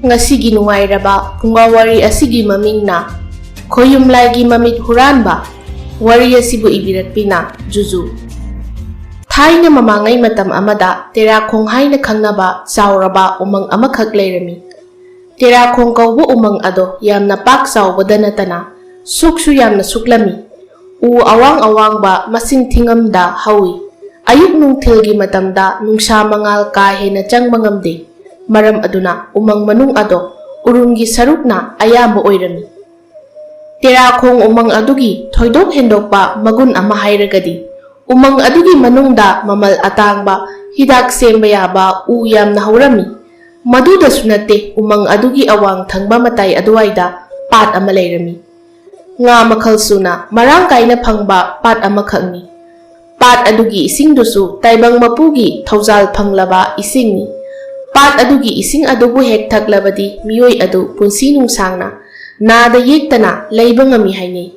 Ngasigi nungairaba pungawari asigi mamingna Khoyumlaigi mamit huranba wari asibu ibirakpina Juju. Thaina mamangai matam amada Terakhong haina khangnaba chauraba umang amakhak leirami. Terakhong kaubu umang ado yamna pak chaubada natana suksu yamna suklami. U awang ba masing thingamda hawi. Ayuk nungthilgi matamda nungsa mangal ka hena changmangamde. Maram aduna umang manung ado urungi sarukna ayamba oirami. Terakhong umang adugi thoidok hendokpa magun ama hairagadi umang adugi manungda mamal atangba hidak semba yaba u yamna haurami. Maduda sunate umang adugi awang thangba matay aduwaida pat ama leirami. Nga makhalsuna marang kaina phangba pat ama khangni. Pat adugi isingdusu taibang mapugi thaujal phanglaba isingni. Pat adugi ising adubu hek thaklabadi miyoi adu punsi nungsangna nada yektana leiba ngami hainei.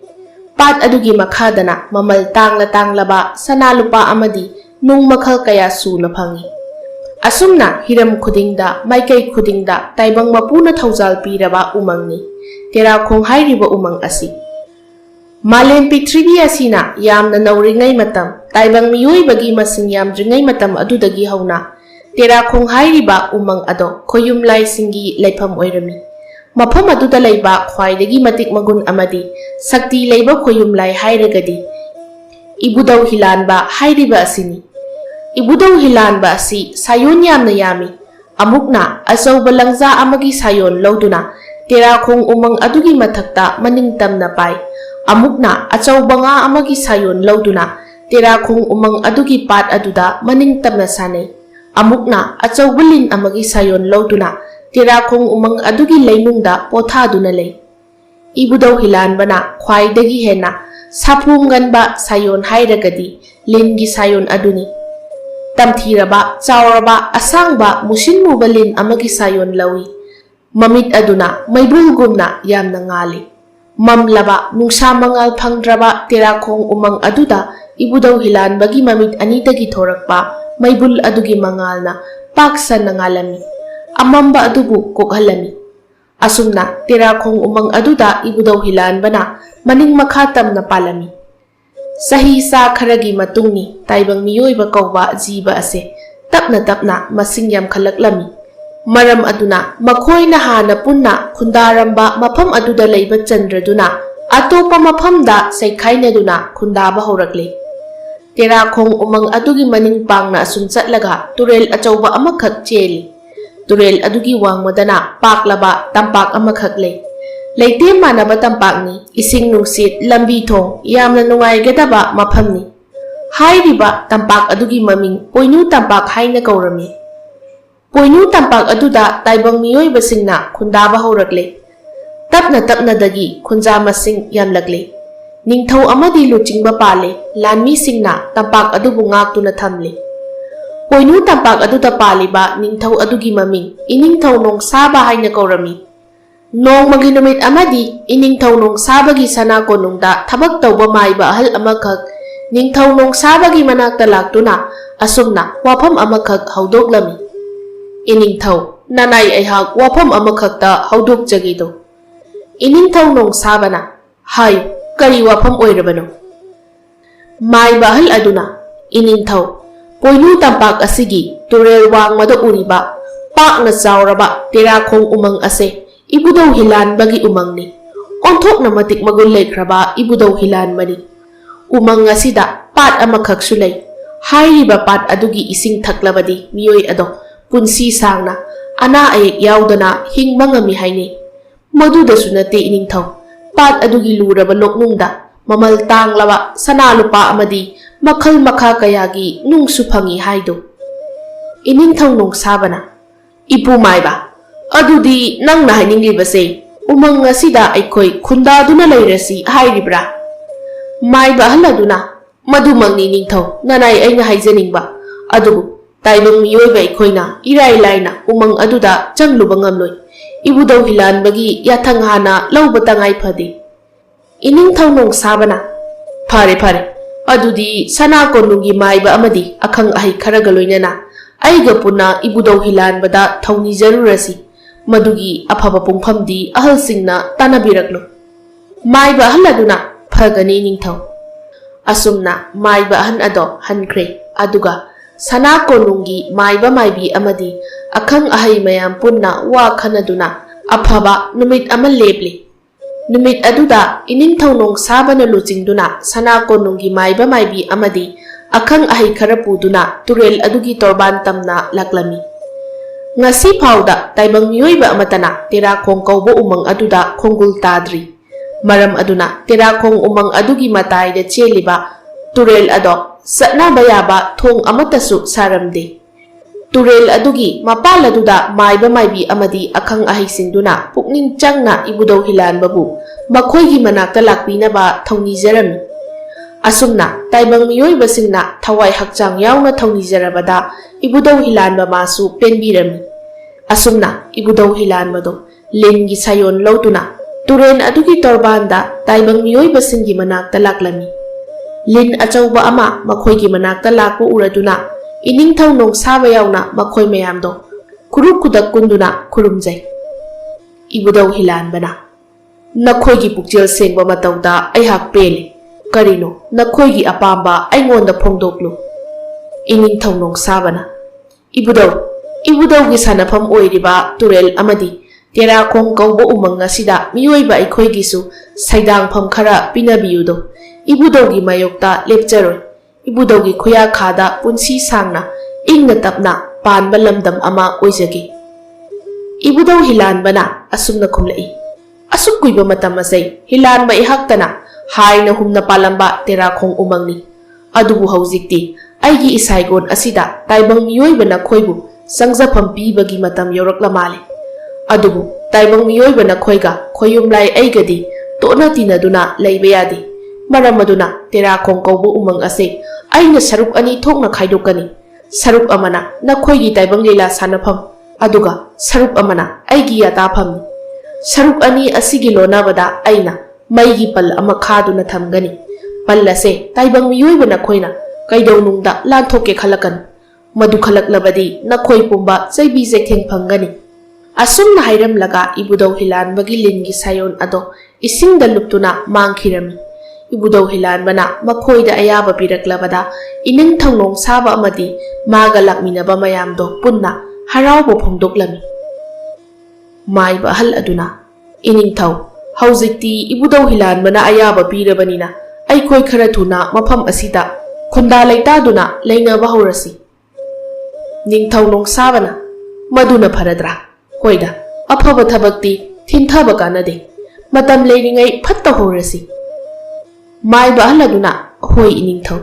Pat adugi makhadana mamal tanglaba sana lupa amadi nung makhal kaya suna phangi. Asumna hiram khudingda maikai khudingda taibang mapuna thaujal piraba umangni. Terakhong hairiba umang asi. Malem Prithribi asina yamna nauringai matam taibang miyoi bagi masing yamdringai matam adudagi hauna. Terakhong hairiba umang ado Khoyumlai singi leifam oirami. Mafam aduda leiba khwaidagi matik magun amadi sakti leiba Khoyumlai hairagadi Ibudau Hilanba hairiba asini. Ibudau Hilanba asi sayon yamna yami. Amukna achauba langza amagi sayon lauduna Terakhong umang adugi mathakta maningtamna pai. Amukna achauba nga amagi sayon lauduna Terakhong umang adugi pat aduda maningtamna sanai. Amukna achaubalin amagi sayon lauduna Terakhong umang adugi lainungda pothaduna lei. Ibudau Hilanbana khwaidagi hena saphumganba sayon hairagadi lingi sayon aduni. Tamthiraba chauraba asangba musinmuba lin amagi sayon lawi. Mamit aduna maibulgumna yamna ngali. Mamlaba nungsa mangal phangdraba Terakhong umang aduda Ibudau Hilanbagi mamit anitagi thorakpa maibul adugi mangalna paksan nangalami. Amamba adubu kokhalami. Asumna Terakhong umang aduda Ibudau Hilanbana maning makhatam na palami. Sahisa kharagi matungni taibang miyoiba kauba jiba ase tapna masing yam khalaklami. Maram aduna makhoi na hana punna khundaramba mafam aduda leiba chandraduna atopa mafamda saikhainaduna khundaba horakle. Terakhong umang adugi maning pangna asum chatlaga turel achauba amakhak cheli. Turel adugi wangmadana paklaba tampak amakhak lei. Leite manaba tampakni ising nungsit lambi thong yamna nungaigadaba mafamni. Hairiba tampak adugi maming Poinu tampak haina kaurami. Poinu tampak aduda taibang miyoibasingna khundaba horakle. Tapna dagi khunja masing yamlagle. Ningthau amadi luchingba pale lanmi singna tampak adubu ngaktuna thamle. Poinu tampak aduda paliba ningthau adugi maming iningthau nong saba haina kaurami. Nong maginumit amadi iningthau nong sabagi sana konungda thabak tauba maiba ahal amakhak ningthau nong sabagi manakta laktuna asumna wafam amakhak haudoklami. Iningthau nanai aihak wafam amakhakta haudok jagido. Iningthau nong sabana hayo kari wafam oirabano. Mai bahal aduna iningthau Poinu tampak asigi turel wangmada uriba pakna chauraba Terakhong umang ase Ibudau Hilanbagi umangni. Onthok na matik magun leikraba Ibudau Hilanbani. Umang asida pat amakhak sulay. Hairiba pat adugi ising thaklabadi miyoi ado punsi sangna ana ayek yaudana hingba ngami haini. Maduda sunate iningthau pat adugi luraba loknungda mamal tanglaba sana lupa amadi makhal makha kayagi nung suphangi haido. Iningthau nong sabana ipu maiba adudi nang na haininglibase umang asida aikoi khundaduna leirasi hairibra. Maiba haladuna madumangni ningthau nanai aina haijaningba adubu taibang miyoiba aikoina irai laina umang aduda changluba ngamloi. Ibudau Hilanbagi yathang hana lauba tangai phade. Iningthau nong sabana phare adudi sana konungi maiba amadi akhang ahi kharaga loinana aiga puna Ibudau Hilanbada thauni jarurasi ꯃꯗꯨꯒꯤ ꯑꯐꯕ ꯄꯨꯡꯐꯝꯗꯤ ꯑꯍꯜꯁꯤꯡꯅ ꯇꯥꯟꯅꯕꯤꯔꯛꯂꯨ꯫ ꯃꯥꯏꯕ ꯑꯍꯜ ꯑꯗꯨꯅ ꯐꯒꯅꯤ ꯅꯤꯡꯊꯧ꯫ ꯑꯁꯨꯝꯅ ꯃꯥꯏꯕ ꯑꯍꯟ ꯑꯗꯣ ꯍꯟꯈ꯭ꯔꯦ꯫ ꯑꯗꯨꯒ ꯁꯅꯥ ꯀꯣꯅꯨꯡꯒꯤ ꯃꯥꯏꯕ ꯃꯥꯏꯕꯤ ꯑꯃꯗꯤ ꯑꯈꯪ ꯑꯍꯩ ꯃꯌꯥꯝ ꯄꯨꯟꯅ ꯋꯥ ꯈꯟꯅꯗꯨꯅ ꯑꯐꯕ ꯅꯨꯃꯤꯠ ꯑꯃ ꯂꯦꯞꯂꯤ꯫ ꯅꯨꯃꯤꯠ ꯑꯗꯨꯗ ꯏꯅꯤꯡꯊꯧ ꯅꯣꯡꯁꯥꯕꯅ ꯂꯨꯆꯤꯡꯗꯨꯅ ꯁꯅꯥ ꯀꯣꯅꯨꯡꯒꯤ ꯃꯥꯏꯕ ꯃꯥꯏꯕꯤ ꯑꯃꯗꯤ ꯑꯈꯪ ꯑꯍꯩ ꯈꯔ ꯄꯨꯗꯨꯅ ꯇꯨꯔꯦꯜ ꯑꯗꯨꯒꯤ ꯇꯣꯔꯕꯥꯟ ꯇꯝꯅ ꯂꯥꯛꯂꯝꯃꯤ꯫ ꯉꯁꯤ ꯐꯥꯎꯗ ꯇꯥꯏꯕꯪ ꯃꯤꯑꯣꯏꯕ ꯑꯃꯠꯇꯅ ꯇꯦꯔꯥꯈꯣꯡ ꯀꯧꯕ ꯎꯃꯪ ꯑꯗꯨꯗ ꯈꯣꯡꯒꯨꯜ ꯇꯥꯗ꯭ꯔꯤ꯫ ꯃꯔꯝ ꯑꯗꯨꯅ ꯇꯦꯔꯥꯈꯣꯡ ꯎꯃꯪ ꯑꯗꯨꯒꯤ ꯃꯇꯥꯏꯗ ꯆꯦꯜꯂꯤꯕ ꯇꯨꯔꯦꯜ ꯑꯗꯣ ꯆꯠꯅꯕ ꯌꯥꯕ ꯊꯣꯡ ꯑꯃꯠꯇꯁꯨ ꯁꯥꯔꯝꯗꯦ꯫ ꯇꯨꯔꯦꯜ ꯑꯗꯨꯒꯤ ꯃꯄꯥꯜ ꯑꯗꯨꯗ ꯃꯥꯏꯕ ꯃꯥꯏꯕꯤ ꯑꯃꯗꯤ ꯑꯈꯪ ꯑꯍꯩꯁꯤꯡꯗꯨꯅ ꯄꯨꯛꯅꯤꯡ ꯆꯪꯅ ꯏꯕꯨꯙꯧ ꯍꯤꯂꯥꯟꯕꯕꯨ ꯃꯈꯣꯏꯒꯤ ꯃꯅꯥꯛꯇ ꯂꯥꯛꯄꯤꯅꯕ ꯊꯧꯅꯤꯖꯔꯝꯃꯤ꯫ ꯑꯁꯨꯝꯅ ꯇꯥꯏꯕꯪ ꯃꯤꯑꯣꯏꯕꯁꯤꯡꯅ ꯊꯋꯥꯏ ꯍꯛꯆꯥꯡ ꯌꯥꯎꯅ ꯊꯧꯅꯤꯖꯔꯕꯗ ꯏꯕꯨꯙꯧ ꯍꯤꯂꯥꯟꯕ ꯃꯥꯁꯨ ꯄꯦꯟꯕꯤꯔꯝꯃꯤ꯫ ꯑꯁꯨꯝꯅ ꯏꯕꯨꯙꯧ ꯍꯤꯂꯥꯟꯕꯗꯣ ꯂꯤꯟꯒꯤ ꯁꯥꯌꯣꯟ ꯂꯧꯗꯨꯅ ꯇꯨꯔꯦꯜ ꯑꯗꯨꯒꯤ ꯇꯣꯔꯕꯥꯟꯗ ꯇꯥꯏꯕꯪ ꯃꯤꯑꯣꯏꯕꯁꯤꯡꯒꯤ ꯃꯅꯥꯛꯇ ꯂꯥꯛꯂꯝꯃꯤ꯫ ꯂꯤꯟ ꯑꯆꯧꯕ ꯑꯃ ꯃꯈꯣꯏꯒꯤ ꯃꯅꯥꯛꯇ ꯂꯥꯛꯄ ꯎꯔꯗꯨꯅ ꯏꯅꯤꯡꯊꯧ ꯅꯣꯡꯁꯥꯕ ꯌꯥꯎꯅ ꯃꯈꯣꯏ ꯃꯌꯥꯝꯗꯣ ꯈꯨꯔꯨꯞ ꯈꯨꯗꯛ ꯀꯨꯟꯗꯨꯅ ꯈꯨꯔꯨꯝꯖꯩ꯫ ꯏꯕꯨꯙꯧ ꯍꯤꯂꯥꯟꯕꯅ "ꯅꯈꯣꯏꯒꯤ ꯄꯨꯛꯆꯦꯜ ꯁꯦꯡꯕ ꯃꯇꯧꯗ ꯑꯩꯍꯥꯛ ꯄꯦꯜꯂꯤ꯫ ꯀꯔꯤꯅꯣ ꯅꯈꯣꯏꯒꯤ ꯑꯄꯥꯝꯕ ꯑꯩꯉꯣꯟꯗ ꯐꯣꯡꯗꯣꯛꯂꯨ"꯫ ꯏꯅꯤꯡꯊꯧ ꯅꯣꯡꯁꯥꯕꯅ "ꯏꯕꯨꯙꯧꯒꯤ ꯁꯥꯟꯅꯐꯝ ꯑꯣꯏꯔꯤꯕ ꯇꯨꯔꯦꯜ ꯑꯃꯗꯤ ꯇꯦꯔꯥꯈꯣꯡ ꯀꯧꯕ ꯎꯃꯪ ꯑꯁꯤꯗ ꯃꯤꯑꯣꯏꯕ ꯑꯩꯈꯣꯏꯒꯤꯁꯨ ꯁꯩꯗꯥꯡꯐꯝ ꯈꯔ ꯄꯤꯅꯕꯤꯌꯨꯗꯣ꯫ ꯏꯕꯨꯙꯧꯒꯤ ꯃꯥꯌꯣꯛꯇ ꯂꯦꯞꯆꯔꯣꯏ꯫ ꯏꯕꯨꯙꯧꯒꯤ ꯈꯨꯌꯥꯈꯥꯗ ꯄꯨꯟꯁꯤ ꯁꯥꯡꯅ ꯏꯪꯅ ꯇꯞꯅ ꯄꯥꯟꯕ ꯂꯝꯗꯝ ꯑꯃ ꯑꯣꯏꯖꯒꯦ"꯫ ꯏꯕꯨꯙꯧ ꯍꯤꯂꯥꯟꯕꯅ ꯑꯁꯨꯝꯅ ꯈꯨꯝꯂꯛꯏ꯫ "ꯑꯁꯨꯛ ꯀꯨꯏꯕ ꯃꯇꯝ ꯑꯁꯤ ꯍꯤꯂꯥꯟꯕ ꯑꯩꯍꯥꯛꯇꯅ ꯍꯥꯏꯅ ꯍꯨꯝꯅ ꯄꯥꯜꯂꯝꯕ ꯇꯦꯔꯥꯈꯣꯡ ꯎꯃꯪꯅꯤ꯫ ꯑꯗꯨꯕꯨ ꯍꯧꯖꯤꯛꯇꯤ ꯑꯩꯒꯤ ꯏꯁꯥꯏꯒꯣꯟ ꯑꯁꯤꯗ ꯇꯥꯏꯕꯪ ꯃꯤꯑꯣꯏꯕ ꯅꯈꯣꯏꯕꯨ ꯆꯪꯖꯐꯝ ꯄꯤꯕꯒꯤ ꯃꯇꯝ ꯌꯧꯔꯛꯂ ꯃꯥꯜꯂꯦ꯫ ꯑꯗꯨꯕꯨ ꯇꯥꯏꯕꯪ ꯃꯤꯑꯣꯏꯕ ꯅꯈꯣꯏꯒ ꯈꯣꯌꯨꯝꯂꯥꯏ ꯑꯩꯒꯗꯤ ꯇꯣꯠꯅ ꯇꯤꯟꯅꯗꯨꯅ ꯂꯩꯕ ꯌꯥꯗꯦ꯫ ꯃꯔꯝ ꯑꯗꯨꯅ ꯇꯦꯔꯥꯈꯣꯡ ꯀꯧꯕ ꯎꯃꯪ ꯑꯁꯤ ꯑꯩꯅ ꯁꯔꯨꯛ ꯑꯅꯤ ꯊꯣꯛꯅ ꯈꯥꯏꯗꯣꯛꯀꯅꯤ꯫ ꯁꯔꯨꯛ ꯑꯃꯅ ꯅꯈꯣꯏꯒꯤ ꯇꯥꯏꯕꯪ ꯂꯤꯂꯥ ꯁꯥꯟꯅꯐꯝ, ꯑꯗꯨꯒ ꯁꯔꯨꯛ ꯑꯃꯅ ꯑꯩꯒꯤ ꯌꯥꯇꯥꯐꯝꯅꯤ꯫ ꯁꯔꯨꯛ ꯑꯅꯤ ꯑꯁꯤꯒꯤ ꯂꯣꯟꯅꯕꯗ ꯑꯩꯅ ꯃꯩꯒꯤ ꯄꯜ ꯑꯃ ꯈꯥꯗꯨꯅ ꯊꯝꯒꯅꯤ꯫ ꯄꯜ ꯑꯁꯦ ꯇꯥꯏꯕꯪ ꯃꯤꯑꯣꯏꯕ ꯅꯈꯣꯏꯅ ꯀꯩꯗꯧꯅꯨꯡꯗ ꯂꯥꯟꯊꯣꯛꯀꯦ ꯈꯜꯂꯛꯀꯅꯨ꯫ ꯃꯗꯨ ꯈꯜꯂꯛꯂꯕꯗꯤ ꯅꯈꯣꯏ ꯄꯨꯝꯕ ꯆꯩꯕꯤ ꯆꯩꯊꯦꯡ ꯐꯪꯒꯅꯤ"꯫ ꯑꯁꯨꯝꯅ ꯍꯥꯏꯔꯝꯂꯒ ꯏꯕꯨꯙꯧ ꯍꯤꯂꯥꯟꯕꯒꯤ ꯂꯤꯟꯒꯤ ꯁꯥꯌꯣꯟ ꯑꯗꯣ ꯏꯁꯤꯡꯗ ꯂꯨꯞꯇꯨꯅ ꯃꯥꯡꯈꯤꯔꯝꯃꯤ꯫ ꯏꯕꯨꯙꯧ ꯍꯤꯂꯥꯟꯕꯅ ꯃꯈꯣꯏꯗ ꯑꯌꯥꯕ ꯄꯤꯔꯛꯂꯕꯗ ꯏꯅꯤꯡꯊꯧ ꯅꯣꯡꯁꯥꯕ ꯑꯃꯗꯤ ꯃꯥꯒ ꯂꯥꯛꯃꯤꯟꯅꯕ ꯃꯌꯥꯝꯗꯣ ꯄꯨꯟꯅ ꯍꯔꯥꯎꯕ ꯐꯣꯡꯗꯣꯛꯂꯝꯃꯤ꯫ ꯃꯥꯏꯕ ꯑꯍꯜ ꯑꯗꯨꯅ "ꯏꯅꯤꯡꯊꯧ, ꯍꯧꯖꯤꯛꯇꯤ ꯏꯕꯨꯙꯧ ꯍꯤꯂꯥꯟꯕꯅ ꯑꯌꯥꯕ ꯄꯤꯔꯕꯅꯤꯅ ꯑꯩꯈꯣꯏ ꯈꯔ ꯊꯨꯅ ꯃꯐꯝ ꯑꯁꯤꯗ ꯈꯨꯟꯗꯥ ꯂꯩꯇꯥꯗꯨꯅ ꯂꯩꯅꯕ ꯍꯧꯔꯁꯤ"꯫ ꯅꯤꯡꯊꯧ ꯅꯣꯡꯁꯥꯕꯅ "ꯃꯗꯨꯅ ꯐꯔꯗ꯭ꯔꯥ? ꯍꯣꯏꯗ, ꯑꯐꯕ ꯊꯕꯛꯇꯤ ꯊꯤꯟꯊꯕ ꯀꯥꯟꯅꯗꯦ꯫ ꯃꯇꯝ ꯂꯩꯔꯤꯉꯩ ꯐꯠꯇ ꯍꯧꯔꯁꯤ"꯫ ꯃꯥꯏꯕ ꯑꯍꯜ ꯑꯗꯨꯅ "ꯍꯣꯏ ꯏꯅꯤꯡꯊꯧ"꯫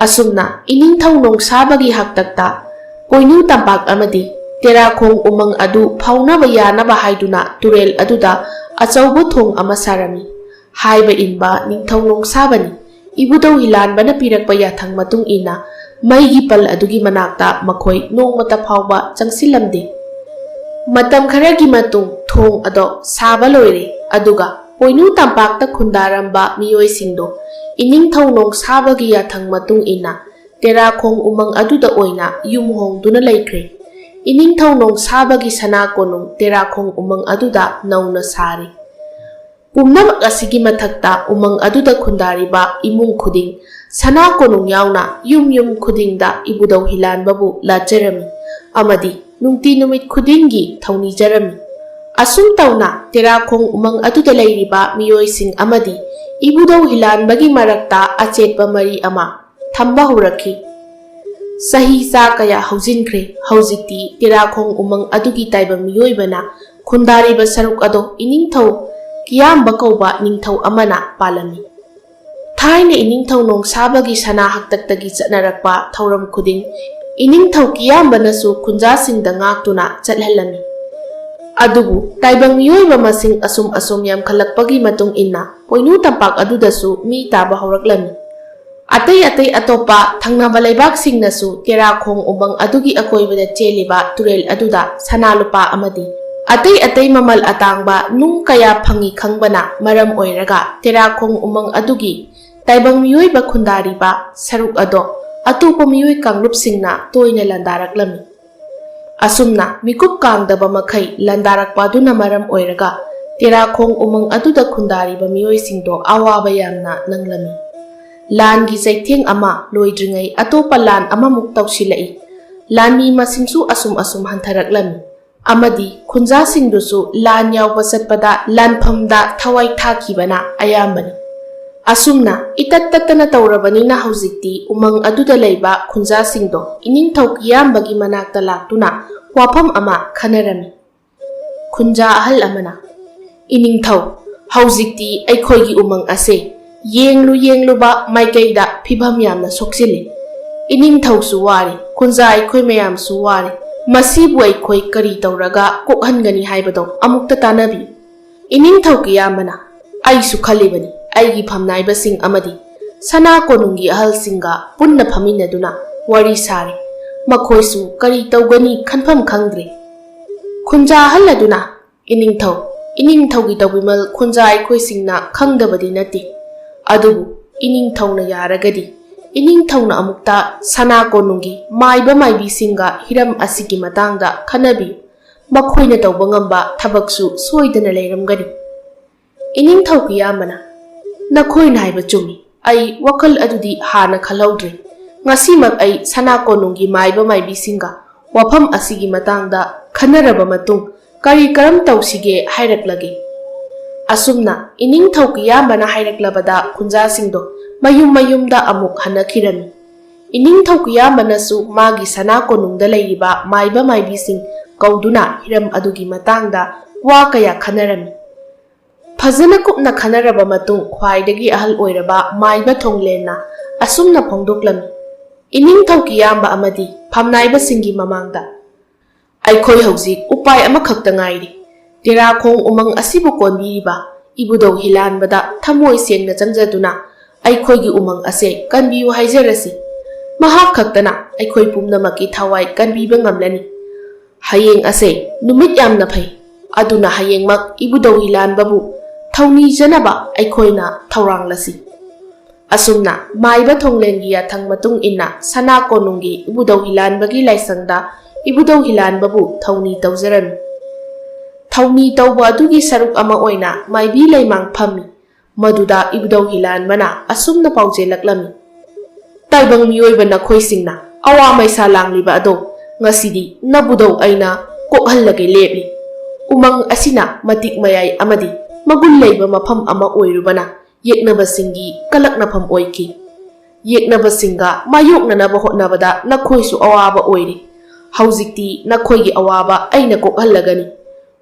ꯑꯁꯨꯝꯅ ꯏꯅꯤꯡꯊꯧ ꯅꯣꯡꯁꯥꯕꯒꯤ ꯍꯥꯛꯇꯛꯇ ꯄꯣꯏꯅꯨ ꯇꯝꯄꯥꯛ ꯑꯃꯗꯤ ꯇꯦꯔꯥꯈꯣꯡ ꯎꯃꯪ ꯑꯗꯨ ꯐꯥꯎꯅꯕ ꯌꯥꯅꯕ ꯍꯥꯏꯗꯨꯅ ꯇꯨꯔꯦꯜ ꯑꯗꯨꯗ ꯑꯆꯧꯕ ꯊꯣꯡ ꯑꯃ ꯁꯥꯔꯝꯃꯤ꯫ ꯍꯥꯏꯕ ꯏꯟꯕ ꯅꯤꯡꯊꯧ ꯅꯣꯡꯁꯥꯕꯅꯤ ꯏꯕꯨꯙꯧ ꯍꯤꯂꯥꯟꯕꯅ ꯄꯤꯔꯛꯄ ꯌꯥꯊꯪ ꯃꯇꯨꯡ ꯏꯟꯅ ꯃꯩꯒꯤ ꯄꯜ ꯑꯗꯨꯒꯤ ꯃꯅꯥꯛꯇ ꯃꯈꯣꯏ ꯅꯣꯡꯃꯇ ꯐꯥꯎꯕ ꯆꯪꯁꯤꯜꯂꯝꯗꯦ꯫ ꯃꯇꯝ ꯈꯔꯒꯤ ꯃꯇꯨꯡ ꯊꯣꯡ ꯑꯗꯣ ꯁꯥꯕ ꯂꯣꯏꯔꯦ꯫ ꯑꯗꯨꯒ ꯄꯣꯏꯅꯨ ꯇꯝꯄꯥꯛꯇ ꯈꯨꯟꯗꯥꯔꯝꯕ ꯃꯤꯑꯣꯏꯁꯤꯡꯗꯣ ꯏꯅꯤꯡꯊꯧ ꯅꯣꯡꯁꯥꯕꯒꯤ ꯌꯥꯊꯪ ꯃꯇꯨꯡ ꯏꯟꯅ ꯇꯦꯔꯥꯈꯣꯡ ꯎꯃꯪ ꯑꯗꯨꯗ ꯑꯣꯏꯅ ꯌꯨꯝ ꯍꯣꯡꯗꯨꯅ ꯂꯩꯈ꯭ꯔꯦ꯫ ꯏꯅꯤꯡꯊꯧ ꯅꯣꯡꯁꯥꯕꯒꯤ ꯁꯅꯥ ꯀꯣꯅꯨꯡ ꯇꯦꯔꯥꯈꯣꯡ ꯎꯃꯪ ꯑꯗꯨꯗ ꯅꯧꯅ ꯁꯥꯔꯤ꯫ ꯄꯨꯝꯅꯃꯛ ꯑꯁꯤꯒꯤ ꯃꯊꯛꯇ ꯎꯃꯪ ꯑꯗꯨꯗ ꯈꯨꯟꯗꯥꯔꯤꯕ ꯏꯃꯨꯡ ꯈꯨꯗꯤꯡ ꯁꯅꯥ ꯀꯣꯅꯨꯡ ꯌꯥꯎꯅ ꯌꯨꯝ ꯌꯨꯝ ꯈꯨꯗꯤꯡꯗ ꯏꯕꯨꯙꯧ ꯍꯤꯂꯥꯟꯕꯕꯨ ꯂꯥꯠꯆꯔꯝꯃꯤ ꯑꯃꯗꯤ ꯅꯨꯡꯇꯤ ꯅꯨꯃꯤꯠ ꯈꯨꯗꯤꯡꯒꯤ ꯊꯧꯅꯤꯖꯔꯝꯃꯤ꯫ ꯑꯁꯨꯝ ꯇꯧꯅ ꯇꯦꯔꯥꯈꯣꯡ ꯎꯃꯪ ꯑꯗꯨꯗ ꯂꯩꯔꯤꯕ ꯃꯤꯑꯣꯏꯁꯤꯡ ꯑꯃꯗꯤ ꯏꯕꯨꯙꯧ ꯍꯤꯂꯥꯟꯕꯒꯤ ꯃꯔꯛꯇ ꯑꯆꯦꯠꯄ ꯃꯔꯤ ꯑꯃ ꯊꯝꯕ ꯍꯧꯔꯛꯈꯤ꯫ ꯆꯍꯤ ꯆꯥ ꯀꯌꯥ ꯍꯧꯖꯤꯟꯈ꯭ꯔꯦ꯫ ꯍꯧꯖꯤꯛꯇꯤ ꯇꯦꯔꯥꯈꯣꯡ ꯎꯃꯪ ꯑꯗꯨꯒꯤ ꯇꯥꯏꯕꯪ ꯃꯤꯑꯣꯏꯕꯅ ꯈꯨꯟꯗꯥꯔꯤꯕ ꯁꯔꯨꯛ ꯑꯗꯣ ꯏꯅꯤꯡꯊꯧ ꯀꯤꯌꯥꯝꯕ ꯀꯧꯕ ꯅꯤꯡꯊꯧ ꯑꯃꯅ ꯄꯥꯜꯂꯝꯃꯤ꯫ ꯊꯥꯏꯅ ꯏꯅꯤꯡꯊꯧ ꯅꯣꯡꯁꯥꯕꯒꯤ ꯁꯅꯥ ꯍꯥꯛꯇꯛꯇꯒꯤ ꯆꯠꯅꯔꯛꯄ ꯊꯧꯔꯝ ꯈꯨꯗꯤꯡ ꯏꯅꯤꯡꯊꯧ ꯀꯤꯌꯥꯝꯕꯅꯁꯨ ꯈꯨꯟꯖꯥꯁꯤꯡꯗ ꯉꯥꯛꯇꯨꯅ ꯆꯠꯍꯜꯂꯝꯃꯤ꯫ ꯑꯗꯨꯕꯨ ꯇꯥꯏꯕꯪ ꯃꯤꯑꯣꯏꯕ ꯃꯁꯤꯡ ꯑꯁꯨꯝ ꯌꯥꯝꯈꯠꯂꯛꯄꯒꯤ ꯃꯇꯨꯡ ꯏꯟꯅ ꯄꯣꯏꯅꯨ ꯇꯝꯄꯥꯛ ꯑꯗꯨꯗꯁꯨ ꯃꯤ ꯇꯥꯕ ꯍꯧꯔꯛꯂꯝꯃꯤ꯫ ꯑꯇꯩ ꯑꯇꯣꯞꯄ ꯊꯪꯅꯕ ꯂꯩꯕꯥꯛꯁꯤꯡꯅꯁꯨ ꯇꯦꯔꯥꯈꯣꯡ ꯎꯃꯪ ꯑꯗꯨꯒꯤ ꯑꯀꯣꯏꯕꯗ ꯆꯦꯜꯂꯤꯕ ꯇꯨꯔꯦꯜ ꯑꯗꯨꯗ ꯁꯅꯥ ꯂꯨꯄꯥ ꯑꯃꯗꯤ ꯑꯇꯩ ꯃꯃꯜ ꯑꯇꯥꯡꯕ ꯅꯨꯡ ꯀꯌా ꯐꯪꯏ ꯈꯪꯕꯅ ꯃꯔꯝ ꯑꯣꯏꯔꯒ ꯇꯦꯔꯥꯈꯣꯡ ꯎꯃꯪ ꯑꯗꯨꯒꯤ ꯇꯥꯏꯕꯪ ꯃꯤꯑꯣꯏꯕ ꯈꯨꯟꯗꯥꯔꯤꯕ ꯁꯔꯨꯛ ꯑꯗꯣ ꯑꯇꯣꯞꯄ ꯃꯤꯑꯣꯏ ꯀꯥꯡꯂꯨꯞꯁꯤꯡꯅ ꯇꯣꯏꯅ ꯂꯥꯟꯗꯥꯔꯛꯂꯝꯃꯤ꯫ Asumna mikup kangdaba makhai landarakpa aduna maram oiraga Terakhong umang aduda khundariba miyoisingdo awaba yamna nanglami. Langi zaitheng ama loidringai atopa lan amamuk tawsilai. Lanmi masingsu asum hantaraklami. Amadi khunjasingdusu lan yawba satpada lanphamda thawai thakibana ayambani. Asumna itattattana tawrabanina hauzikti umang aduda leiba khunjasingdo iningthau kiyambagi manakta laktuna wafam ama khanarami. Khunja ahal amana Iningthau hauzikti aikhoigi umang ase yenglu ba maikaida phibam yamna soksili. Iningthau su wari khunja aikhoi mayam su wari. Masibu aikhoi kari tawraga kokhangani haibado amukta tanabi. Iningthau kiyamana aisu khalibani aigi phamnaibasing amadi sana konungi ahal singa punna phaminaduna wari sari. Makhoisu kari tawgani khanpham khangdre. Khunja ahaladuna Iningthaugi tawbimal khunja aikhoi singna khangdabadi nati. Adubu iningthauna yaragadi iningthauna amukta sana konungi maiba maibi singa hiram asigi matangda khanabi makhoina tawba ngamba thabaksu soidana leiramgani. Iningthau kiyamana nakhoina haiba chumi ai wakal adudi hana khalaudre. Ngasimak ai sana konungi maiba maibi singa wafam asigi matangda khanaraba matung Kari karam tawsige hairaklage. Asumna iningthau kiyambana hairaklabada khunjasingdo mayumda amuk hanakirami. Iningthau kiyambanasu magi sana konungda leiriba maiba maibising kauduna hiram adugi matangda wa kaya khanarami. Phajana kupna khanaraba matung khwaidagi ahal oiraba maiba thonglenna asumna phongdoklami. Iningthau kiyamba amadi phamnaiba singi mamangda Aikhoi hauzik upai amakhakta ngairi. Terakhong umang asibu konbiriba ibudau hilanbada thamoi sengna changjaduna aikhoigi umang ase kanbiu haijarasi. Mahak khaktana aikhoi pumnamaki thawai kanbiba ngamlani. Hayeng ase numit yamna phai. Aduna hayengmak ibudau hilanbabu thawni janaba aikhoina thawranglasi. Asumna maiba thonglengi yathang matung inna sana konungi ibudau hilanbagi laisangda Ibudau hilanbabu thawni tawjarami. Thawni tawba adugi saruk ama oina maibi laimang phammi. Maduda ibudau hilanbana asumna paujelaklami. Taibang miyoiba nakhoisingna awa maisa langliba ado ngasidi nabudau aina kokhallage lepli. Umang asina matik mayai amadi magul leiba mafam ama oirubana yeknabasingi kalaknafam oiki. Yeknabasinga mayoknanaba hotnabada nakhoisu awaba oiri. Hauzikti nakhoigi awaba aina kokhallagani.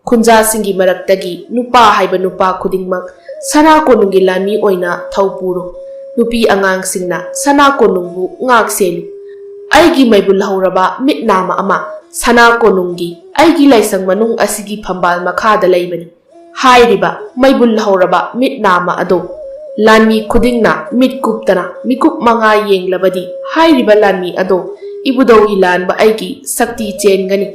Khunjasingi maraktagi nupa haiba nupa khudingmak sana konungi lami oina thawpuro. Nupi angangsingna sana konungbu ngakselu. Aigi maibul hauraba mitnama ama sana konungi aigi laisang manung asigi phambal makhada leibani. Hairiba maibul hauraba mitnama ado lami khudingna mitkuptana mikup manga yenglabadi hairiba lami ado ibudau hilanba aigi sakti chengani.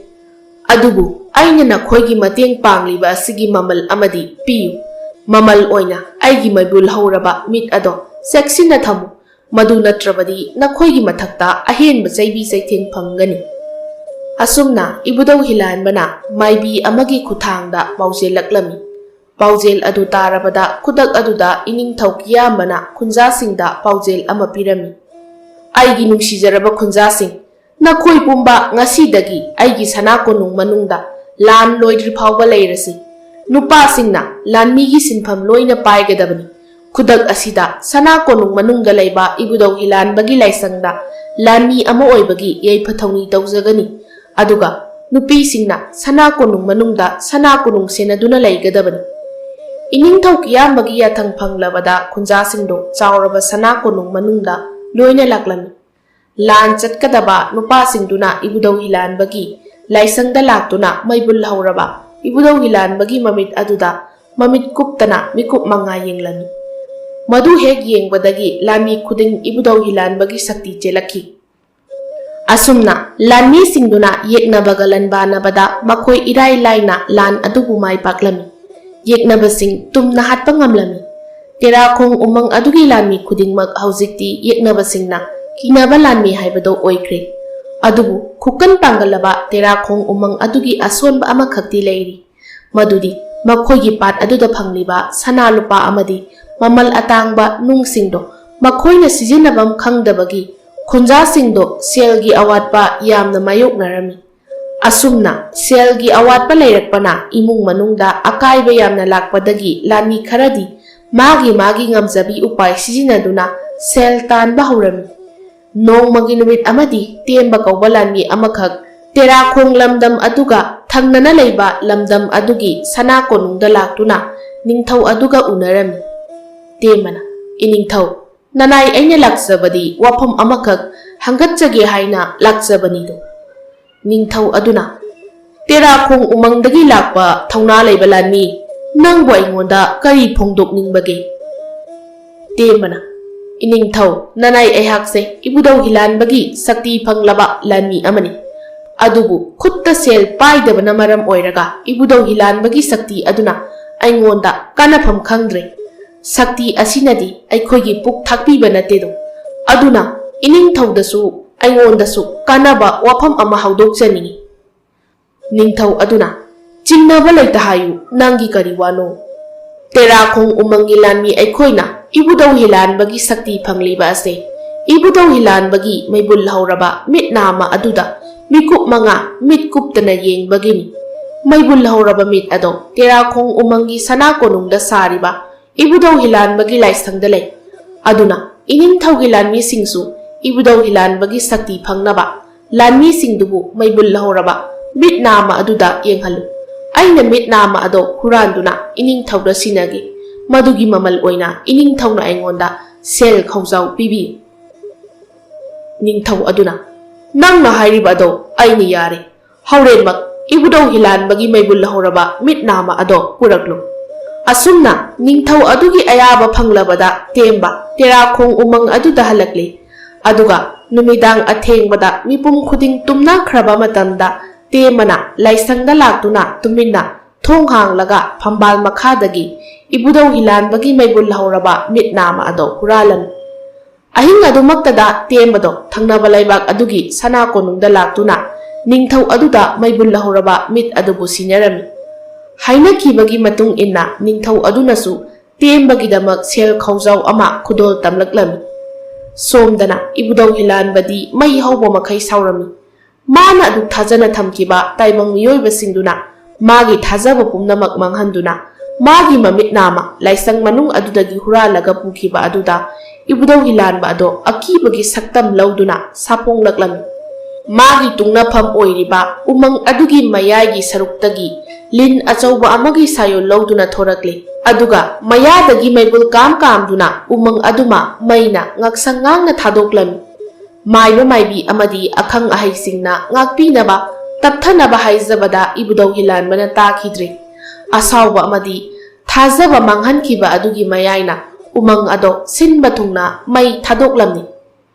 Adubu aina nakhoigi mateng pangliba asigi mamal amadi piyu. Mamal oina aigi maibul hauraba mit ado seksina thamu. Madu natrabadi nakhoigi mathakta ahenba chaibi chaitheng phangani. Asumna ibudau hilanbana maibi amagi khuthangda paujelaklami. Paujel adu tarabada khudak aduda iningthau kiyambana khunjasingda paujel ama pirami. Aigi nungsijaraba khunjasing nakhoi pumba ngasidagi aigi sana konung manungda lan loidri phawba leirasi. Nupasingna lanmigi sinpham loina paigadabani. Khudak asida sana konung manungda leiba ibudau hilanbagi laisangda lanmi ama oibagi yaiphathawni tawjagani. Aduga nupisingna sana konung manungda sana konung senaduna leigadabani. Iningthau kiyambagi yathang phanglabada khunjasingdo chawraba sana konung manungda loina laklami. Lan chatkadaba nupasingduna ibudau hilanbagi laisangda laktuna maibul hauraba ibudau hilanbagi mamit aduda mamit kuptana mikup manga yenglami. Madu hek yengbadagi lami khuding ibudau hilanbagi sakti chelaki. Asumna lanmi singduna yeknabaga lanbanabada makhoi irai laina lan adubu mai paklami. Yeknabasing tumna hatpa ngamlami. Terakhong umang adugi lanmi khudingmak hauzikti yeknabasingna kinaba lanmi haibado oikre. ꯑꯗꯨꯕꯨ ꯈꯨꯀꯟ ꯄꯥꯡꯒꯜꯂꯕ ꯇꯦꯔꯥꯈꯣꯡ ꯎꯃꯪ ꯑꯗꯨꯒꯤ ꯑꯁꯣꯟꯕ ꯑꯃꯈꯛꯇꯤ ꯂꯩꯔꯤ, ꯃꯗꯨꯗꯤ ꯃꯈꯣꯏꯒꯤ ꯄꯥꯠ ꯑꯗꯨꯗ ꯐꯪꯂꯤꯕ ꯁꯅꯥ ꯂꯨꯄꯥ ꯑꯃꯗꯤ ꯃꯃꯜ ꯑꯇꯥꯡꯕ ꯅꯨꯡꯁꯤꯡꯗꯣ ꯃꯈꯣꯏꯅ ꯁꯤꯖꯤꯟꯅꯐꯝ ꯈꯪꯗꯕꯒꯤ ꯈꯨꯟꯖꯥꯁꯤꯡꯗꯣ ꯁꯦꯜꯒꯤ ꯑꯋꯥꯠꯄ ꯌꯥꯝꯅ ꯃꯥꯌꯣꯛꯅꯔꯝꯃꯤ꯫ ꯑꯁꯨꯝꯅ ꯁꯦꯜꯒꯤ ꯑꯋꯥꯠꯄ ꯂꯩꯔꯛꯄꯅ ꯏꯃꯨꯡ ꯃꯅꯨꯡꯗ ꯑꯀꯥꯏꯕ ꯌꯥꯝꯅ ꯂꯥꯛꯄꯗꯒꯤ ꯂꯥꯟꯃꯤ ꯈꯔꯗꯤ ꯃꯥꯒꯤ ꯉꯝꯖꯕꯤ ꯎꯄꯥꯏ ꯁꯤꯖꯤꯟꯅꯗꯨꯅ ꯁꯦꯜ ꯇꯥꯟꯕ ꯍꯧꯔꯝꯃꯤ꯫ ꯅꯣꯡꯃꯒꯤ ꯅꯨꯃꯤꯠ ꯑꯃꯗꯤ ꯇꯦꯝꯕ ꯀꯧꯕ ꯂꯥꯟꯃꯤ ꯑꯃꯈꯛ ꯇꯦꯔꯥꯈꯣꯡ ꯂꯝꯗꯝ ꯑꯗꯨꯒ ꯊꯪꯅꯅ ꯂꯩꯕ ꯂꯝꯗꯝ ꯑꯗꯨꯒꯤ ꯁꯅꯥ ꯀꯣꯅꯨꯡꯗ ꯂꯥꯛꯇꯨꯅ ꯅꯤꯡꯊꯧ ꯑꯗꯨꯒ ꯎꯅꯔꯝꯃꯤ꯫ ꯇꯦꯝꯕꯅ, "ꯏꯅꯤꯡꯊꯧ, ꯅꯅꯥꯏ ꯑꯩꯅ ꯂꯥꯛꯆꯕꯗꯤ ꯋꯥꯐꯝ ꯑꯃꯈꯛ ꯍꯪꯒꯠꯆꯒꯦ ꯍꯥꯏꯅ ꯂꯥꯛꯆꯕꯅꯤꯗꯣ." ꯅꯤꯡꯊꯧ ꯑꯗꯨꯅ, "ꯇꯦꯔꯥꯈꯣꯡ ꯎꯃꯪꯗꯒꯤ ꯂꯥꯛꯄ ꯊꯧꯅꯥ ꯂꯩꯕ ꯂꯥꯟꯃꯤ, ꯅꯪꯕꯨ ꯑꯩꯉꯣꯟꯗ ꯀꯔꯤ ꯐꯣꯡꯗꯣꯛꯅꯤꯡꯕꯒꯦ?" ꯇꯦꯝꯕꯅ, "ꯏꯅꯤꯡꯊꯧ, ꯅꯅꯥꯏ ꯑꯩꯍꯥꯛꯁꯦ ꯏꯕꯨꯙꯧ ꯍꯤꯂꯥꯟꯕꯒꯤ ꯁꯛꯇꯤ ꯐꯪꯂꯕ ꯂꯥꯟꯃꯤ ꯑꯃꯅꯤ꯫ ꯑꯗꯨꯕꯨ ꯈꯨꯠꯇ ꯁꯦꯜ ꯄꯥꯏꯗꯕꯅ ꯃꯔꯝ ꯑꯣꯏꯔꯒ ꯏꯕꯨꯙꯧ ꯍꯤꯂꯥꯟꯕꯒꯤ ꯁꯛꯇꯤ ꯑꯗꯨꯅ ꯑꯩꯉꯣꯟꯗ ꯀꯥꯟꯅꯐꯝ ꯈꯪꯗ꯭ꯔꯦ꯫ ꯁꯛꯇꯤ ꯑꯁꯤꯅꯗꯤ ꯑꯩꯈꯣꯏꯒꯤ ꯄꯨꯛ ꯊꯥꯛꯄꯤꯕ ꯅꯠꯇꯦꯗꯣ꯫ ꯑꯗꯨꯅ ꯏꯅꯤꯡꯊꯧꯗꯁꯨ ꯑꯩꯉꯣꯟꯗꯁꯨ ꯀꯥꯟꯅꯕ ꯋꯥꯐꯝ ꯑꯃ ꯍꯧꯗꯣꯛꯆꯅꯤꯡꯏ." ꯅꯤꯡꯊꯧ ꯑꯗꯨꯅ, "ꯆꯤꯡꯅꯕ ꯂꯩꯇ ꯍꯥꯏꯌꯨ, ꯅꯪꯒꯤ ꯀꯔꯤ ꯋꯥꯅꯣ? ꯇꯦꯔꯥꯈꯣꯡ ꯎꯃꯪꯒꯤ ꯂꯥꯟꯃꯤ ꯑꯩꯈꯣꯏꯅ ꯏꯕꯨꯙꯧ ꯍꯤꯂꯥꯟꯕꯒꯤ ꯁꯛꯇꯤ ꯐꯪꯂꯤꯕ ꯑꯁꯦ ꯏꯕꯨꯙꯧ ꯍꯤꯂꯥꯟꯕꯒꯤ ꯃꯩꯕꯨꯜ ꯍꯧꯔꯕ ꯃꯤꯠ ꯅꯥꯝꯃ ꯑꯗꯨꯗ ꯃꯤꯀꯨꯞ ꯃꯉꯥ ꯃꯤꯠ ꯀꯨꯞꯇꯅ ꯌꯦꯡꯕꯒꯤꯅꯤ꯫ ꯃꯩꯕꯨꯜ ꯍꯧꯔꯕ ꯃꯤꯠ ꯑꯗꯣ ꯇꯦꯔꯥꯈꯣꯡ ꯎꯃꯪꯒꯤ ꯁꯅꯥ ꯀꯣꯅꯨꯡꯗ ꯁꯥꯔꯤꯕ ꯏꯕꯨꯙꯧ ꯍꯤꯂꯥꯟꯕꯒꯤ ꯂꯥꯏꯁꯪꯗ ꯂꯩ꯫ ꯑꯗꯨꯅ ꯏꯅꯤꯡꯊꯧꯒꯤ ꯂꯥꯟꯃꯤꯁꯤꯡꯁꯨ ꯏꯕꯨꯙꯧ ꯍꯤꯂꯥꯟꯕꯒꯤ ꯁꯛꯇꯤ ꯐꯪꯅꯕ ꯂꯥꯟꯃꯤꯁꯤꯡꯗꯨꯕꯨ ꯃꯩꯕꯨꯜ ꯍꯧꯔꯕ ꯃꯤꯠ ꯅꯥꯝꯃ ꯑꯗꯨꯗ ꯌꯦꯡꯍꯜꯂꯨ꯫ ꯑꯩꯅ ꯃꯤꯠ ꯅꯥꯝꯃ ꯑꯗꯣ ꯍꯨꯔꯥꯟꯗꯨꯅ ꯏꯅꯤꯡꯊꯧꯗ ꯁꯤꯟꯅꯒꯦ꯫ ꯃꯗꯨꯒꯤ ꯃꯃꯜ ꯑꯣꯏꯅ ꯏꯅꯤꯡꯊꯧꯅ ꯑꯩꯉꯣꯟꯗ ꯁꯦꯜ ꯈꯧꯖꯥꯎ ꯄꯤꯕꯤꯌꯨ." ꯅꯤꯡꯊꯧ ꯑꯗꯨꯅ, "ꯅꯪꯅ ꯍꯥꯏꯔꯤꯕ ꯑꯗꯣ ꯑꯩꯅ ꯌꯥꯔꯦ꯫ ꯍꯧꯔꯦꯟꯃꯛ ꯏꯕꯨꯙꯧ ꯍꯤꯂꯥꯟꯕꯒꯤ ꯃꯩꯕꯨꯜ ꯍꯧꯔꯕ ꯃꯤꯠ ꯅꯥꯝꯃ ꯑꯗꯣ ꯄꯨꯔꯛꯂꯨ." ꯑꯁꯨꯝꯅ ꯅꯤꯡꯊꯧ ꯑꯗꯨꯒꯤ ꯑꯌꯥꯕ ꯐꯪꯂꯕꯗ ꯇꯦꯝꯕ ꯇꯦꯔꯥꯈꯣꯡ ꯎꯃꯪ ꯑꯗꯨꯗ ꯍꯜꯂꯛꯂꯤ꯫ ꯑꯗꯨꯒ ꯅꯨꯃꯤꯗꯥꯡ ꯑꯊꯦꯡꯕꯗ ꯃꯤꯄꯨꯝ ꯈꯨꯗꯤꯡ ꯇꯨꯝꯅꯈ꯭ꯔꯕ ꯃꯇꯝꯗ ꯇꯦꯝꯕꯅ ꯂꯥꯏꯁꯪꯗ ꯂꯥꯛꯇꯨꯅ ꯇꯨꯃꯤꯟꯅ ꯊꯣꯡ ꯍꯥꯡꯂꯒ ꯐꯝꯕꯥꯜ ꯃꯈꯥꯗꯒꯤ ꯏꯕꯨꯙꯧ ꯍꯤꯂꯥꯟꯕꯒꯤ ꯃꯩꯕꯨꯜ ꯍꯧꯔꯕ ꯃꯤꯠ ꯅꯥꯝꯃ ꯑꯗꯣ ꯍꯨꯔꯥꯜꯂꯝꯃꯤ꯫ ꯑꯍꯤꯡ ꯑꯗꯨꯃꯛꯇꯗ ꯇꯦꯝꯕꯗꯣ ꯊꯪꯅꯕ ꯂꯩꯕꯥꯛ ꯑꯗꯨꯒꯤ ꯁꯅꯥ ꯀꯣꯅꯨꯡꯗ ꯂꯥꯛꯇꯨꯅ ꯅꯤꯡꯊꯧ ꯑꯗꯨꯗ ꯃꯩꯕꯨꯜ ꯍꯧꯔꯕ ꯃꯤꯠ ꯑꯗꯨꯕꯨ ꯁꯤꯟꯅꯔꯝꯃꯤ꯫ ꯍꯥꯏꯅꯈꯤꯕꯒꯤ ꯃꯇꯨꯡ ꯏꯟꯅ ꯅꯤꯡꯊꯧ ꯑꯗꯨꯅꯁꯨ ꯇꯦꯝꯕꯒꯤꯗꯃꯛ ꯁꯦꯜ ꯈꯧꯖꯥꯎ ꯑꯃ ꯈꯨꯗꯣꯜ ꯇꯝꯂꯛꯂꯝꯃꯤ꯫ ꯁꯣꯝꯗꯅ ꯏꯕꯨꯙꯧ ꯍꯤꯂꯥꯟꯕꯗꯤ ꯃꯩ ꯍꯧꯕ ꯃꯈꯩ ꯁꯥꯎꯔꯝꯃꯤ꯫ ꯃꯥꯅ ꯑꯗꯨꯛ ꯊꯥꯖꯅ ꯊꯝꯈꯤꯕ ꯇꯥꯏꯕꯪ ꯃꯤꯑꯣꯏꯕꯁꯤꯡꯗꯨꯅ ꯃꯥꯒꯤ ꯊꯥꯖꯕ ꯄꯨꯝꯅꯃꯛ ꯃꯥꯡꯍꯟꯗꯨꯅ ꯃꯥꯒꯤ ꯃꯃꯤꯠ ꯅꯥꯝꯃ ꯂꯥꯏꯁꯪ ꯃꯅꯨꯡ ꯑꯗꯨꯗꯒꯤ ꯍꯨꯔꯥꯜꯂꯒ ꯄꯨꯈꯤꯕ ꯑꯗꯨꯗ ꯏꯕꯨꯙꯧ ꯍꯤꯂꯥꯟꯕ ꯑꯗꯣ ꯑꯀꯤꯕꯒꯤ ꯁꯛꯇꯝ ꯂꯧꯗꯨꯅ ꯁꯥꯄꯣꯡꯂꯛꯂꯝꯃꯤ꯫ ꯃꯥꯒꯤ ꯇꯨꯡꯅꯐꯝ ꯑꯣꯏꯔꯤꯕ ꯎꯃꯪ ꯑꯗꯨꯒꯤ ꯃꯌꯥꯏꯒꯤ ꯁꯔꯨꯛꯇꯒꯤ ꯂꯤꯟ ꯑꯆꯧꯕ ꯑꯃꯒꯤ ꯁꯥꯌꯣꯜ ꯂꯧꯗꯨꯅ ꯊꯣꯔꯛꯂꯤ꯫ ꯑꯗꯨꯒ ꯃꯌꯥꯗꯒꯤ ꯃꯩꯕꯨꯜ ꯀꯥꯝꯗꯨꯅ ꯎꯃꯪ ꯑꯗꯨꯃ ꯃꯩꯅ ꯉꯛꯁꯪ ꯉꯥꯡꯅ ꯊꯥꯗꯣꯛꯂꯝꯃꯤ꯫ ꯃꯥꯏꯕ ꯃꯥꯏꯕꯤ ꯑꯃꯗꯤ ꯑꯈꯪ ꯑꯍꯩꯁꯤꯡꯅ ꯉꯥꯛꯄꯤꯅꯕ ꯇꯞꯊꯅꯕ ꯍꯥꯏꯖꯕꯗ ꯏꯕꯨꯙꯧ ꯍꯤꯂꯥꯟꯕꯅ ꯇꯥꯈꯤꯗ꯭ꯔꯦ꯫ ꯑꯁꯥꯎꯕ ꯑꯃꯗꯤ ꯊꯥꯖꯕ ꯃꯥꯡꯍꯟꯈꯤꯕ ꯑꯗꯨꯒꯤ ꯃꯌꯥꯏꯅ ꯎꯃꯪ ꯑꯗꯣ ꯁꯤꯟꯕ ꯊꯨꯡꯅ ꯃꯩ ꯊꯥꯗꯣꯛꯂꯝꯃꯤ꯫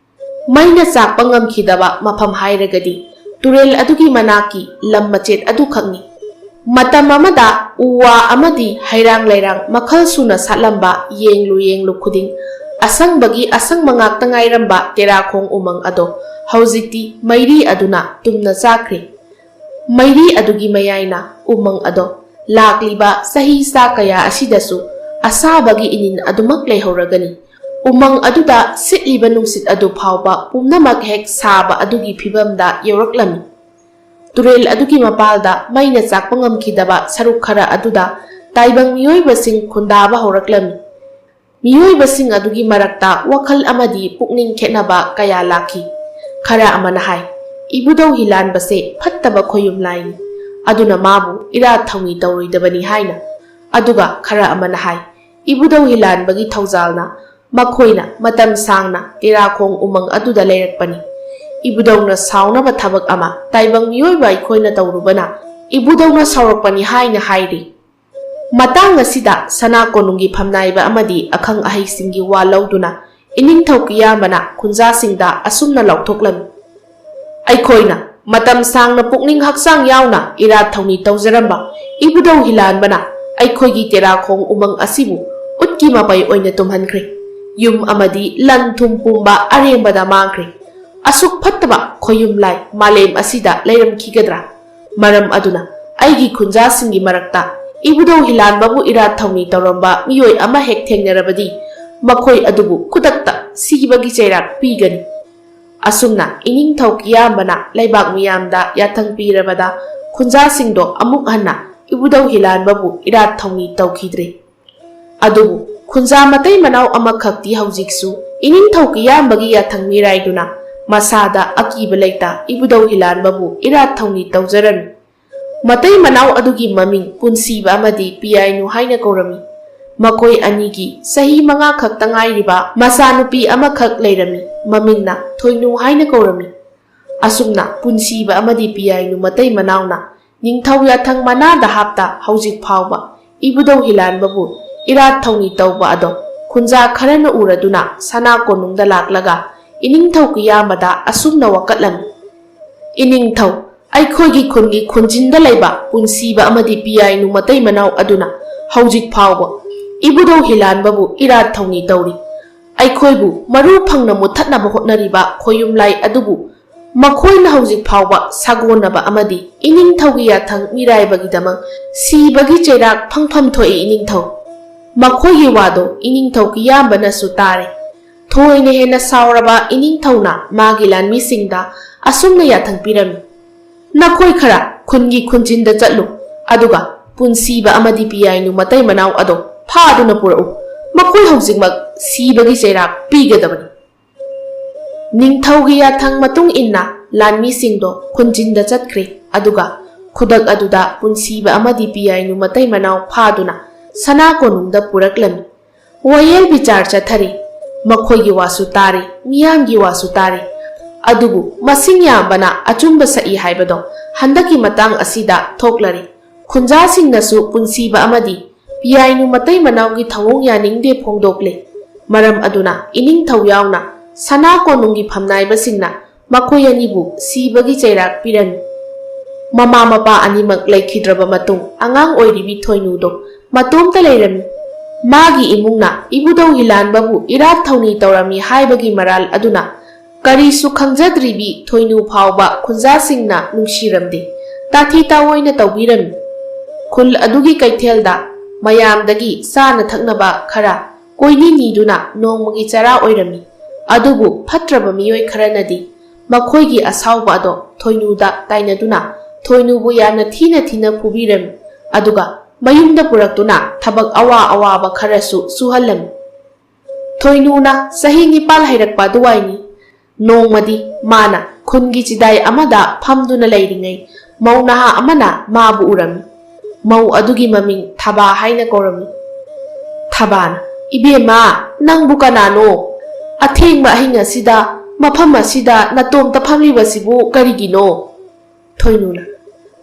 ꯃꯩꯅ ꯆꯥꯛꯄ ꯉꯝꯈꯤꯗꯕ ꯃꯐꯝ ꯍꯥꯏꯔꯒꯗꯤ ꯇꯨꯔꯦꯜ ꯑꯗꯨꯒꯤ ꯃꯅꯥꯛꯀꯤ ꯂꯝ ꯃꯆꯦꯠ ꯑꯗꯨꯈꯛꯅꯤ꯫ ꯃꯇꯝ ꯑꯃꯗ ꯎ ꯋꯥ ꯑꯃꯗꯤ ꯍꯩꯔꯥꯡ ꯂꯩꯔꯥꯡ ꯃꯈꯜ ꯁꯨꯅ ꯁꯥꯠꯂꯝꯕ ꯌꯦꯡꯂꯨ ꯈꯨꯗꯤꯡ ꯑꯁꯪꯕꯒꯤ ꯑꯁꯪꯕ ꯉꯥꯛꯇ ꯉꯥꯏꯔꯝꯕ ꯇꯦꯔꯥꯈꯣꯡ ꯎꯃꯪ ꯑꯗꯣ ꯍꯧꯖꯤꯛꯇꯤ ꯃꯩꯔꯤ ꯑꯗꯨꯅ ꯇꯨꯝꯅ ꯆꯥꯈ꯭ꯔꯦ꯫ ꯃꯩꯔꯤ ꯑꯗꯨꯒꯤ ꯃꯌꯥꯏꯅ ꯎꯃꯪ ꯑꯗꯣ ꯂꯥꯛꯂꯤꯕ ꯆꯍꯤ ꯆꯥ ꯀꯌꯥ ꯑꯁꯤꯗꯁꯨ ꯑꯁꯥꯕꯒꯤ ꯏꯅꯤꯟ ꯑꯗꯨꯃꯛ ꯂꯩꯍꯧꯔꯒꯅꯤ꯫ ꯎꯃꯪ ꯑꯗꯨꯗ ꯁꯤꯠꯂꯤꯕ ꯅꯨꯡꯁꯤꯠ ꯑꯗꯨ ꯐꯥꯎꯕ ꯄꯨꯝꯅꯃꯛ ꯍꯦꯛ ꯁꯥꯕ ꯑꯗꯨꯒꯤ ꯐꯤꯚꯝꯗ ꯌꯧꯔꯛꯂꯝꯃꯤ꯫ ꯇꯨꯔꯦꯜ ꯑꯗꯨꯒꯤ ꯃꯄꯥꯜꯗ ꯃꯩꯅ ꯆꯥꯛꯄ ꯉꯝꯈꯤꯗꯕ ꯁꯔꯨꯛ ꯈꯔ ꯑꯗꯨꯗ ꯇꯥꯏꯕꯪ ꯃꯤꯑꯣꯏꯕꯁꯤꯡ ꯈꯨꯟꯗꯥꯕ ꯍꯧꯔꯛꯂꯝꯃꯤ꯫ ꯃꯤꯑꯣꯏꯕꯁꯤꯡ ꯑꯗꯨꯒꯤ ꯃꯔꯛꯇ ꯋꯥꯈꯜ ꯑꯃꯗꯤ ꯄꯨꯛꯅꯤꯡ ꯈꯦꯠꯅꯕ ꯀꯌꯥ ꯂꯥꯛꯈꯤ꯫ ꯈꯔ ꯑꯃꯅ ꯍꯥꯏ, ꯏꯕꯨꯙꯧ ꯍꯤꯂꯥꯟꯕꯁꯦ ꯐꯠꯇꯕ ꯈꯣꯌꯨꯝ ꯂꯥꯏꯅꯤ, ꯑꯗꯨꯅ ꯃꯥꯕꯨ ꯏꯔꯥꯠ ꯊꯧꯅꯤ ꯇꯧꯔꯣꯏꯗꯕꯅꯤ ꯍꯥꯏꯅ꯫ ꯑꯗꯨꯒ ꯈꯔ ꯑꯃꯅ ꯍꯥꯏ, ꯏꯕꯨꯙꯧ ꯍꯤꯂꯥꯟꯕꯒꯤ ꯊꯧꯖꯥꯜꯅ ꯃꯈꯣꯏꯅ ꯃꯇꯝ ꯁꯥꯡꯅ ꯇꯦꯔꯥꯈꯣꯡ ꯎꯃꯪ ꯑꯗꯨꯗ ꯂꯩꯔꯛꯄꯅꯤ꯫ ꯏꯕꯨꯙꯧꯅ ꯁꯥꯎꯅꯕ ꯊꯕꯛ ꯑꯃ ꯇꯥꯏꯕꯪ ꯃꯤꯑꯣꯏꯕ ꯑꯩꯈꯣꯏꯅ ꯇꯧꯔꯨꯕꯅ ꯏꯕꯨꯙꯧꯅ ꯁꯥꯎꯔꯛꯄꯅꯤ ꯍꯥꯏꯅ ꯍꯥꯏꯔꯤ꯫ ꯃꯇꯥꯡ ꯑꯁꯤꯗ ꯁꯅꯥ ꯀꯣꯅꯨꯡꯒꯤ ꯐꯝꯅꯥꯏꯕ ꯑꯃꯗꯤ ꯑꯈꯪ ꯑꯍꯩꯁꯤꯡꯒꯤ ꯋꯥ ꯂꯧꯗꯨꯅ ꯏꯅꯤꯡꯊꯧ ꯀꯤꯌꯥꯝꯕꯅ ꯈꯨꯟꯖꯥꯁꯤꯡꯗ ꯑꯁꯨꯝꯅ ꯂꯥꯎꯊꯣꯛꯂꯝꯃꯤ: "ꯑꯩꯈꯣꯏꯅ ꯃꯇꯝ ꯁꯥꯡꯅ ꯄꯨꯛꯅꯤꯡ ꯍꯛꯆꯥꯡ ꯌꯥꯎꯅ ꯏꯔꯥꯠ ꯊꯧꯅꯤ ꯇꯧꯖꯔꯝꯕ ꯏꯕꯨꯙꯧ ꯍꯤꯂꯥꯟꯕꯅ ꯑꯩꯈꯣꯏꯒꯤ ꯇꯦꯔꯥꯈꯣꯡ ꯎꯃꯪ ꯑꯁꯤꯕꯨ ꯎꯠꯀꯤ ꯃꯄꯩ ꯑꯣꯏꯅ ꯇꯨꯝꯍꯟꯈ꯭ꯔꯦ꯫ ꯌꯨꯝ ꯑꯃꯗꯤ ꯂꯟ ꯊꯨꯝ ꯄꯨꯝꯕ ꯑꯔꯦꯝꯕꯗ ꯃꯥꯡꯈ꯭ꯔꯦ꯫ asuk phattaba khoyum lai malem asida leiramkhigedra maram aduna aigi khunjasingi marakta ibudau hilanbabu irat thauni tawramba miyoi ama hek thengnarabadi makhoi adubu kudakta sigibagi cheirak pigani asumna iningthau kiyambana leibak miyamda yathang pirabada khunjasingdo amuk hanna ibudau hilanbabu irat thauni tawkhidre adubu khunja matai manau amakhakti haujiksu iningthau kiyambagi yathang miraiduna masada akiba leita ibudau hilanbabu irat thauni tawjaran matai manau adugi maming punsiba amadi piyainu haina kaurami makoi anigi sahi manga khak tangai riba masanupi amakhak leirami mamingna thoinu haina kaurami asumna punsiba amadi piyainu matai manauna ningthau yathang manada hapta haujik phawba ibudau hilanbabu irat thauni tawba ado khunja kharana uraduna sana konungda laklaga iningthau kiyamada asumna wakatlami iningthau aikoigi khungi khunjinda leiba punsiba amadi piyainu matai manau aduna haujik phawba ibudau hilanbabu irat thauni tawri aikoibu maru phangna muthatnaba hotnariba khoyumlai adubu makhoina haujik phawba sagonaba amadi iningthaugi yathang miraibagidamang sibagi cheirak phangpham thoi iningthau makhoigi wado iningthau kiyambana su tare thoine hena sauraba iningthauna magi lanmi singda asumna yathang pirami nakhoi khara khungi khunjinda chatlu aduga punsiba amadi piyainu matai manau ado phaduna purau makhoi haujikmak sibagi cheirak pigadabani ningthaugi yathang matung inna lanmi singdo khunjinda chatkhre aduga khudak aduda punsiba amadi piyainu matai manau phaduna sana konungda puraklami wayel bichar chathari makhoigi wasu tari miyamgi wasu tari adubu masing yambana achumba sai haibado handaki matang asida thoklari khunjasingnasu punsiba amadi piyainu matai manaugi thawong yaningde phongdokle maram aduna iningthau yauna sana konungi phamnaibasingna makhoi anibu sibagi cheirak pirani mama mapa animak laikhidraba matung angang oiribi thoinudo matomta leirami magi imungna ibudau hilanbabu irat thauni tawrami haibagi maral aduna karisu khangjadribi thoinu phawba khunjasingna nungsiramde tathi tawoina tawbirami khul adugi kaithelda mayamdagi sana thaknaba khara koini niduna nongmagi chara oirami adubu phatraba miyoi kharanadi makhoigi asawba ado thoinuda tainaduna thoinubu yamna thina phubirami aduga mayumda puraktuna thabak awa awaba kharasu suhalami thoinuna sahi nipal hairakpa duwaini nongmadi mana khungi chidai amada phamduna leiringai maunaha amana mabu urami mau adugi maming thaba haina korami thabana ibema nangbu kanano athengba hinga sida mafam asida natom ta phamlibasibu karigino thoinuna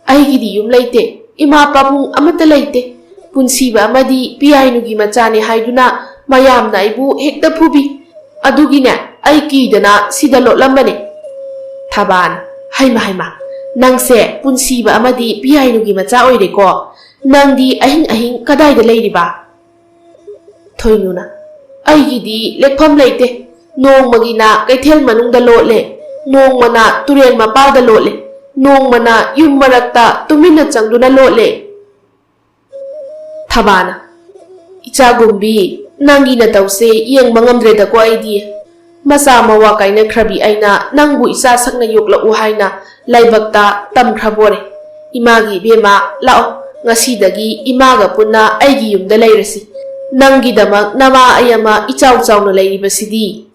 aigidi yum leite ima pabung amata leite punsiba amadi piyainu machani haiduna mayamna ibu hekta phubi adugine ai kidana sida lotlambane thabana haima nangse punsiba amadi piyainu macha oireko nangdi ahing kadaida leiriba thoinuna aigidi lekpham leite nongmagina kaithel manungda lotle nongmana turen mapada lotle nongmana yum marakta tumina changduna lotle thabana icha gumbi nangina tawse yeng mangamdreda ko aidi masa mawa kaina khrabi aina nangbu isa sakna yokla u haina laibakta tamkhrabore imagi bema lao ngasidagi imaga punna aigi yumda leirasi nangi damak nama ayama ichaw chawna leiribasidi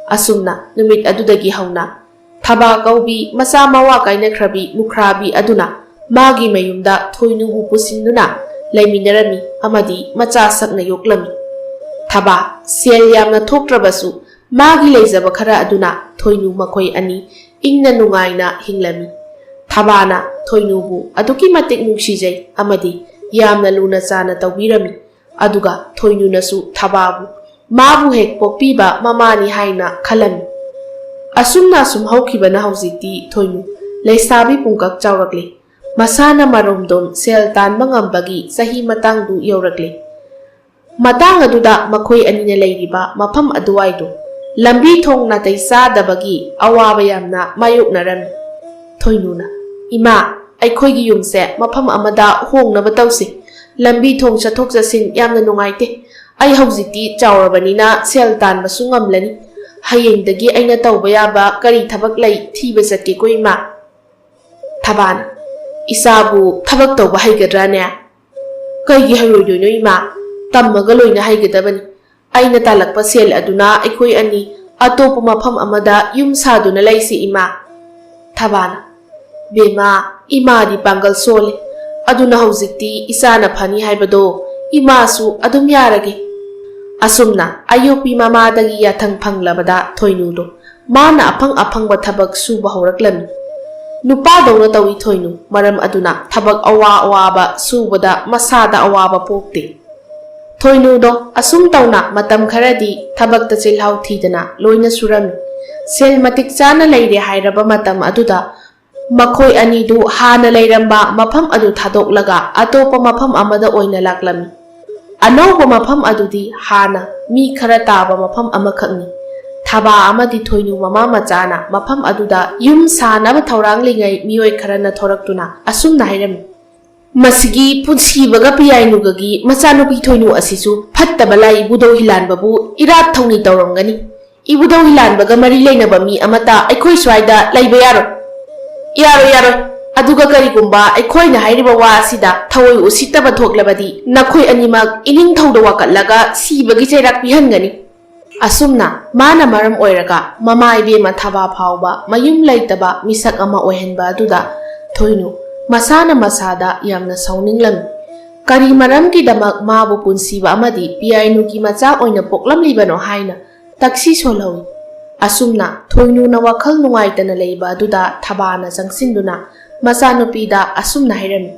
asumna numit adudagi hauna thaba kaubi masa mawa kaina khrabi nukhrabi aduna magi mayumda thoinubu pusinduna leiminarami amadi macha sakna yoklami thaba sel yamna thoktrabasu magi leijaba khara aduna thoinu makhoi ani ingna nungaina hinglami thabana thoinubu aduki matik nungsijai amadi yamna luna chana tawbirami aduga thoinunasu thababu mabu hek pokpiba mamani haina khalami asumna sum haukibana haujikti thoinu leisabi pungkak chawrakle masana maromdom sel tan mangambagi sahi matang du yaurakle matang aduda makhoi anina leiriba mafam aduwaido lambi thong natai chadabagi awaba yamna mayoknarami. Thoinuna ima ꯑꯩꯈꯣꯏꯒꯤ ꯌꯨꯝꯁꯦ ꯃꯐꯝ ꯑꯃꯗ ꯍꯣꯡꯅꯕ ꯇꯧꯁꯤ. ꯂꯝꯕꯤ ꯊꯣꯡ ꯆꯠꯊꯣꯛ ꯆꯠꯁꯤꯟ ꯌꯥꯝꯅ ꯅꯨꯡꯉꯥꯏꯇꯦ. ꯑꯩ ꯍꯧꯖꯤꯛꯇꯤ ꯆꯥꯎꯔꯕꯅꯤꯅ ꯁꯦꯜ ꯇꯥꯟꯕꯁꯨ ꯉꯝꯂꯅꯤ. ꯍꯌꯦꯡꯗꯒꯤ ꯑꯩꯅ ꯇꯧꯕ ꯌꯥꯕ ꯀꯔꯤ ꯊꯕꯛ ꯂꯩ ꯊꯤꯕ ꯆꯠꯀꯦꯀꯣ ꯏꯃꯥ. ꯊꯕꯥꯅ ꯏꯆꯥꯕꯨ ꯊꯕꯛ ꯇꯧꯕ ꯍꯩꯒꯗ꯭ꯔꯥꯅꯦ? ꯀꯩꯒꯤ ꯍꯩꯔꯣꯏꯗꯣꯏꯅꯣ ꯏꯃꯥ? ꯇꯝꯃꯒ ꯂꯣꯏꯅ ꯍꯩꯒꯗꯕꯅꯤ. ꯑꯩꯅ ꯇꯥꯜꯂꯛꯄ ꯁꯦꯜ ꯑꯗꯨꯅ ꯑꯩꯈꯣꯏ ꯑꯅꯤ ꯑꯇꯣꯞꯄ ꯃꯐꯝ ꯑꯃꯗ ꯌꯨꯝ ꯁꯥꯗꯨꯅ ꯂꯩꯁꯤ ꯏꯃꯥ. ꯊꯕꯥꯅ ꯕꯦꯃꯥ 이마디 방gal solе. aduna hojikti isana phani haibado imasu adum yarage. Asumna ayopi mamadagi yathang phanglabada thoinudo mana aphang bathabak suba horaklami. Nupa dawna tawi thoinu maram aduna thabak awaba subada masada awaba pokte. Thoinudo asum tawna matam kharadi thabakta chilhau thidana loina surami. Sel matik chana leire hairaba matam aduda Makoi anidu hana leiramba mafam adu thadoklaga atopa mafam amada oina laklami. Anauba mafam adudi hana mi khara taba mafam amakhakni. Thaba amadi thoinu mama machana mafam aduda yum sanaba thaurang lingai mioi kharana thoraktuna asumna hairami. Masigi punsibaga piyainugagi machanupi thoinu asisu phattaba lai budau hilanbabu irat thongni tawrangani. Ibudau hilanbaga mari leinaba mi amata aikhoi swaida leiba yaro. Yaro, aduga karigumba aikhoina hairiba wa asida thawoi usitaba thoklabadi nakhoi animak ining thawda wakallaga sibagi chairak pihangani. Asumna mana maram oiraga mama ibema thaba phawba mayum laitaba misak ama oihanba aduda thoinu masana masada yamna sauninglam. Kari maram ki damak mabu punsiba amadi piyainu ki macha oina poklam libano haina taksi solawi. Asumna thoinu na wakhal nungaitana leiba aduda thabana changsinduna machanupida asumna hairami.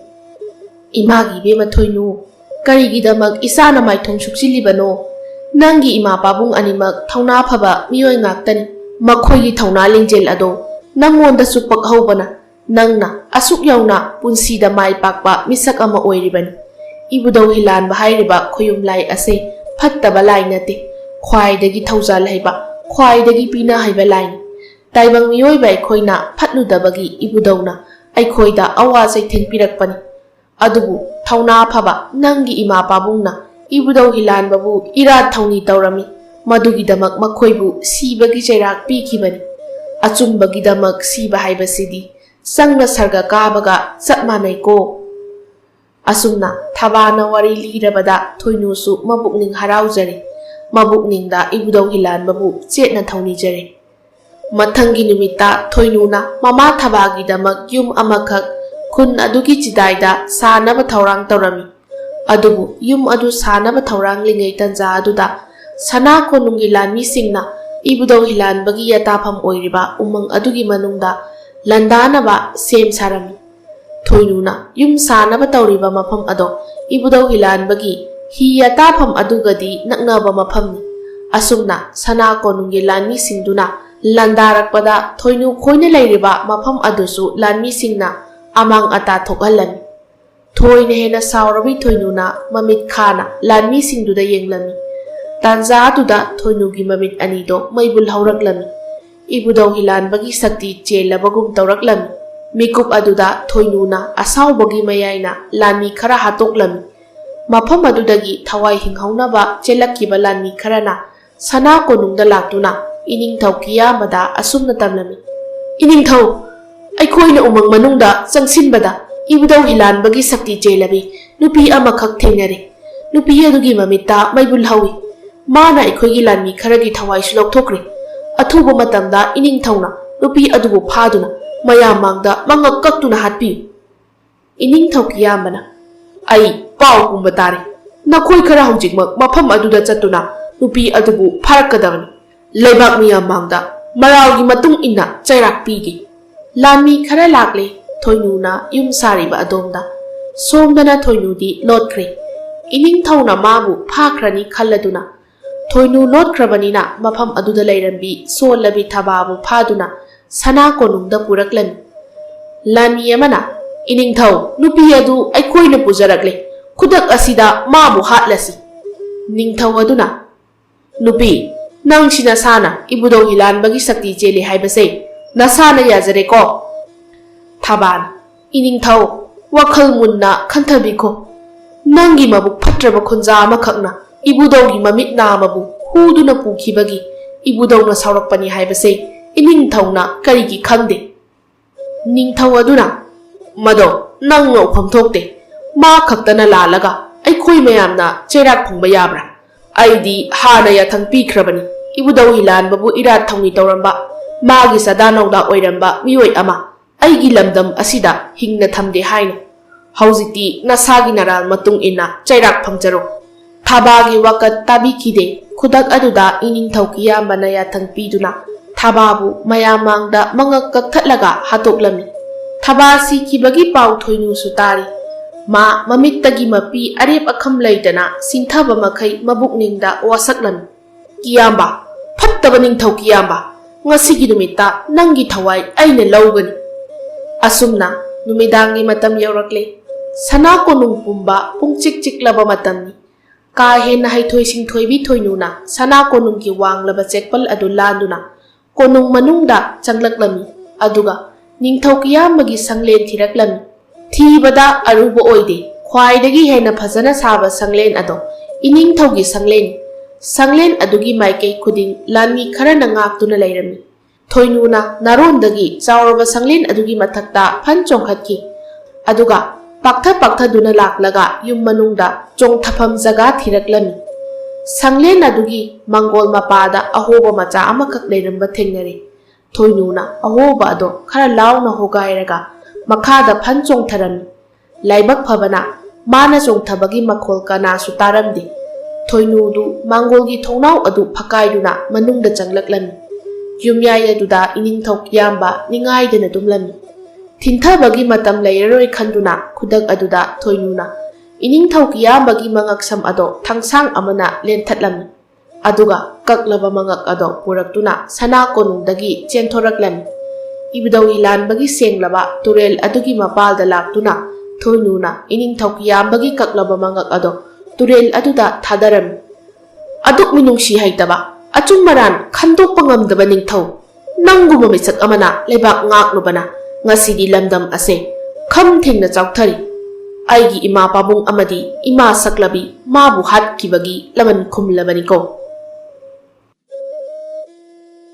Imagi bema thoinu karigidamak isana maithong suksilibano nangi ima pabung animak thauna phaba miyoi ngaktani makhoigi thauna lingjel ado nangonda supak hobana nangna asuk yauna punsida mai pakpa misak ama oiribani. Ibudau hilanba hairiba khoyumlai ase phattaba lai nate khwaidagi thaujal haiba khwaidagi pina haiba lain. Taibang miyoiba aikhoina phatnudabagi ibudawna aikhoida awa chaitheng pirakpani. Adubu thauna phaba nangi ima pabungna ibudaw hilanbabu irat thawni tawrami. Madugidamak makhoibu sibagi chairak pikhibani. Achumbagidamak siba haibasidi sangna sarga kabaga chap manai ko. Asumna thabana wari lirabada thoinusu mabukning haraujari. Mabukningda ibudaw hilanbabu chetna thawnijare. Mathangi numita thoinuna mama thabagidamak yum amakhak khun adugi chidaida sanaba thaurang tawrami. Adubu yum adu sanaba thaurang lingai tanja aduda sana konungi lanmi singna ibudaw hilanbagi yatapham oiriba umang adugi manungda landanaba sem sarami. Thoinuna yum sanaba tawriba mafam ado ibudaw hilanbagi hi yatapham adugadi naknaba mafamni. Asumna sana konungi lanmi singduna landarakpada thoinu khoina leiriba mafam adusu lanmi singna amang ata thokhalami. Thoina hena saurabi thoinuna mamit khana lanmi singduda yenglami. Tanja aduda thoinugi mamit anido maibul hauraklami. Ibudaw hilanbagi sakti chelabagum tawraklami. Mikup aduda thoinuna asaubagi mayaina lanmi khara hatoklami. Mafam adudagi thawai hinghaunaba chelakkiba lanmi kharana sana konungda laktuna iningthau kiyamada asumna tamlami. Iningthau aikhoina umang manungda changsinbada ibudaw hilanbagi sakti chelabi nupi amakhak thengnare. Nupi adugi mamitta maibul hawi. Mana aikhoigi lanmi kharagi thawai su lokthokre. Athuba matamda iningthauna nupi adubu phaduna mayam mangda mangak kaktuna hatpi. Iningthau kiyamana ai pau kumba tare. Nakhoi khara hojikmak mafam aduda chatuna nupi adubu pharakadabani. Leibak miyam mangda maraugi matung inna chairak pigi. Lanmi khara lakle thoinuna yum sariba adomda somdana thoinudi lotkre. Iningthauna mabu phakhrani khalladuna thoinu lotkrabanina mafam aduda leirambi solabi thababu phaduna sana konungda puraklani. Lanmi amana iningthau nupi adu aikhoina pujarakle khudak asida mabu hatlasi. Ningthau aduna nupi Nang sinasana, ibudong hilan bagi sakti jeli hai base. Nasana yazare ko. Taban, ining tau, wakal munna kantabi ko. Nangi mabuk patraba khunja amakakna, ibudong gi mamit na mabu, hudu na puki bagi, ibudong na saurak pani hai base, ining tau na karigi khangde. Ning tau aduna, mado, nang ngau pamthokte, ma kaktana lalaga, ay koi mayam na cherak phungba yabra. Ay di hana ya thang pi krabani, ibudong hilan babu irat thongi tauramba, magi sadanaw da oiramba miyoy ama. Aigi lamdam asida hingna thamde haina. Hauziti nasagi naral matung ina chairak phamjaro. Thabagi wakat tabi kide khudak aduda ining thaukiya manaya thangpiduna. Thababu mayamangda mangak kakthatlaga hatoklami. Thabasi kibagi pau thoinu sutari. Ma mamittagi mapi arep akham laitana sinthaba makai mabukningda wasaklami. Kiyamba, phattaba ningthau kiyamba. Ngasigi numita nangi thawai aina laugani. Asumna, numidangi matam yaurakle. Sana konung pumba pungchik chiklaba matamni. Kahen na haitoy sing thoybi thoynuna. Sana konung ki wang laba chekpal adu landuna. Konung manungda changlaklami. Aduga, ningthaw kiyambagi sanglen thiraklami. Thibada arubo oide. Khwaidagi hena phajana saba sanglen ado. Iningthawgi sanglen. Sanglen adugi maikei khuding lanmi khara na ngaktuna lairami. Thoynuna narondagi chauraba sanglen adugi mathakta phan chongkhatki. Aduga paktha duna laklaga yum manungda chongthapam jaga thiraklami. Sanglen adugi mangol mapada ahoba macha amakak leiramba thengnare. Thoynuna ahoba ado khara launa hogairaga makhada phan chongtharami. Laibak phabana mana chongthabagi makhol kana su taramdi. Thoynudu mangolgi thongnau adu phakaiduna manungda changlaklami. Yumyaya duda iningthau kiyamba ningaidana dumlami. Thinthabagi matam lairaroi khanduna khudak aduda thoynuna. Iningthau kiyambagi mangaksam ado thangsang amana lenthatlami. Aduga kaklaba mangak ado puraktuna sana konungdagi chenthoraklami. Ibdawi lanbagi senglaba turel adugi mapalda laktuna thoynuna iningthau kiyambagi kaklaba mangak ado turel aduda thadaram. Aduk minungsi haitaba. Achung maran khandok pangamdaba ningthau. Nangguma misak amana lebak ngaklubana. Ngasidi lamdam ase. Kham thengna chauthari. Aigi ima pabung amadi ima saklabi mabu hat kibagi laman khumlabani ko.